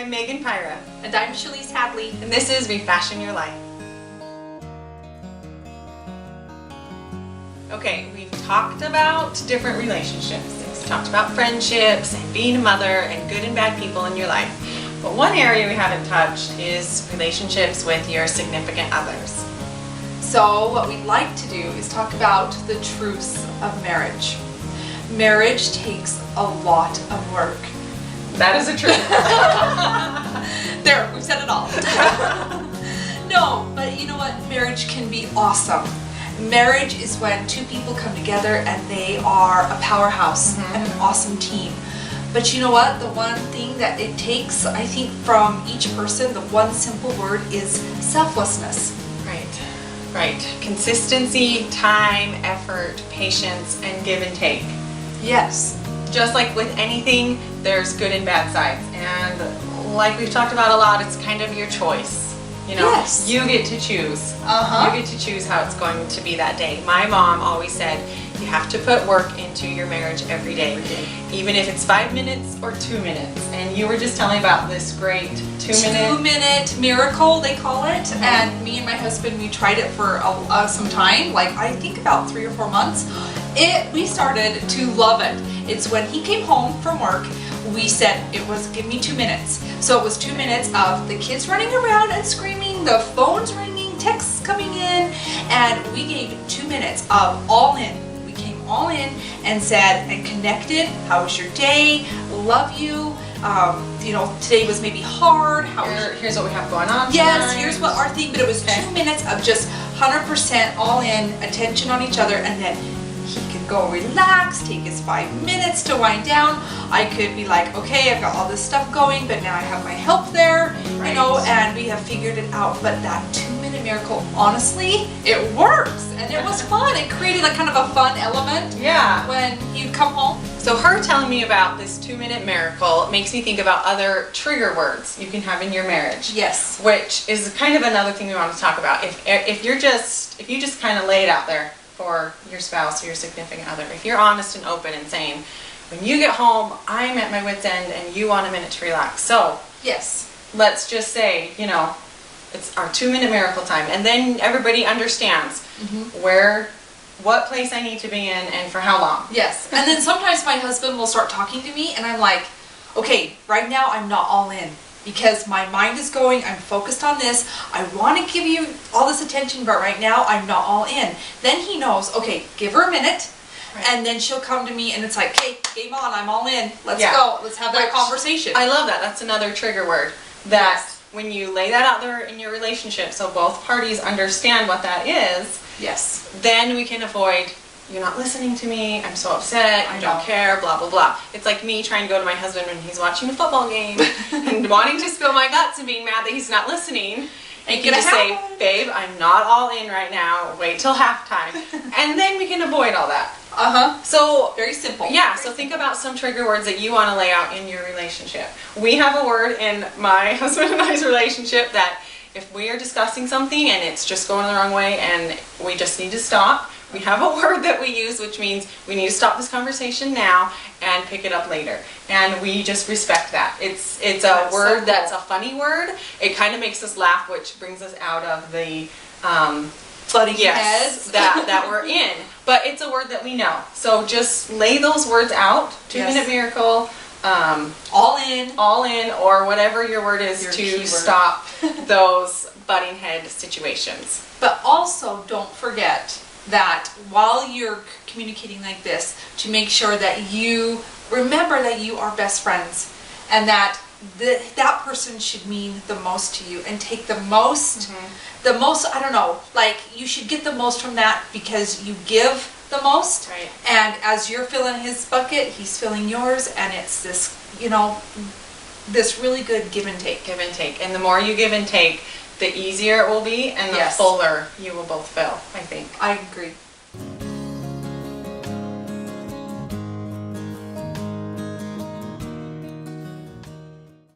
I'm Megan Pyrah. And I'm Shalise Hadley. And this is Refashion Your Life. Okay, we've talked about different relationships. We've talked about friendships and being a mother and good and bad people in your life. But one area we haven't touched is relationships with your significant others. So what we'd like to do is talk about the truths of marriage. Marriage takes a lot of work. That is a truth. There, we've said it all. No, but you know what? Marriage can be awesome. Marriage is when two people come together and they are a powerhouse and an awesome team. But you know what? The one thing that it takes, I think, from each person, the one simple word is selflessness. Right. Consistency, time, effort, patience, and give and take. Yes. Just like with anything, there's good and bad sides. And like we've talked about a lot, it's kind of your choice. You know, yes. You get to choose. You get to choose how it's going to be that day. My mom always said, you have to put work into your marriage every day. Even if it's 5 minutes or 2 minutes. And you were just telling about this great 2-minute miracle, they call it. And me and my husband, we tried it for some time, like I think about 3 or 4 months. We started to love it. It's when he came home from work, we said it was give me 2 minutes. So it was 2 minutes of the kids running around and screaming, the phones ringing, texts coming in, and we gave 2 minutes of all in. We came all in and said and connected. How was your day? Love you. You know, today was maybe hard. Here's what we have going on. Yes, tonight. here's what our thing. But it was 2 minutes of just 100% all in, attention on each other, and then he could go relax, take his 5 minutes to wind down. I could be like, okay, I've got all this stuff going, but now I have my help there, you know, and we have figured it out. But that 2-minute miracle, honestly, it works, and it was fun. It created a kind of a fun element. Yeah. When you come home. So her telling me about this 2-minute miracle makes me think about other trigger words you can have in your marriage. Yes. Which is kind of another thing we want to talk about. If you just kind of lay it out there for your spouse or your significant other, if you're honest and open and saying, when you get home, I'm at my wit's end and you want a minute to relax. So yes, let's just say, you know, it's our 2-minute miracle time, and then everybody understands what place I need to be in and for how long. Yes. And then sometimes my husband will start talking to me and I'm like, okay, right now I'm not all in because my mind is going, I'm focused on this, I want to give you all this attention, but right now I'm not all in. Then he knows, okay, give her a minute, and then she'll come to me and it's like, hey, game on, I'm all in, let's go, let's have that conversation. I love that. That's another trigger word. That when you lay that out there in your relationship so both parties understand what that is, then we can avoid, you're not listening to me, I'm so upset, you don't care, blah, blah, blah. It's like me trying to go to my husband when he's watching a football game and wanting to spill my guts and being mad that he's not listening. And you can just say, babe, I'm not all in right now, wait till halftime. And then we can avoid all that. So, very simple. Yeah, so think about some trigger words that you want to lay out in your relationship. We have a word in my husband and I's relationship that if we are discussing something and it's just going the wrong way and we just need to stop, we have a word that we use which means we need to stop this conversation now and pick it up later. And we just respect that. It's a word that's a funny word. It kind of makes us laugh, which brings us out of the butting heads that we're in. But it's a word that we know. So just lay those words out. 2-minute miracle. All in, or whatever your word is to stop those butting head situations. But also don't forget that while you're communicating like this, to make sure that you remember that you are best friends and that that person should mean the most to you and take the most, I don't know, like you should get the most from that because you give the most, and as you're filling his bucket, he's filling yours, and it's this, you know, this really good give and take. Give and take. And the more you give and take, the easier it will be and the fuller you will both feel, I think. I agree.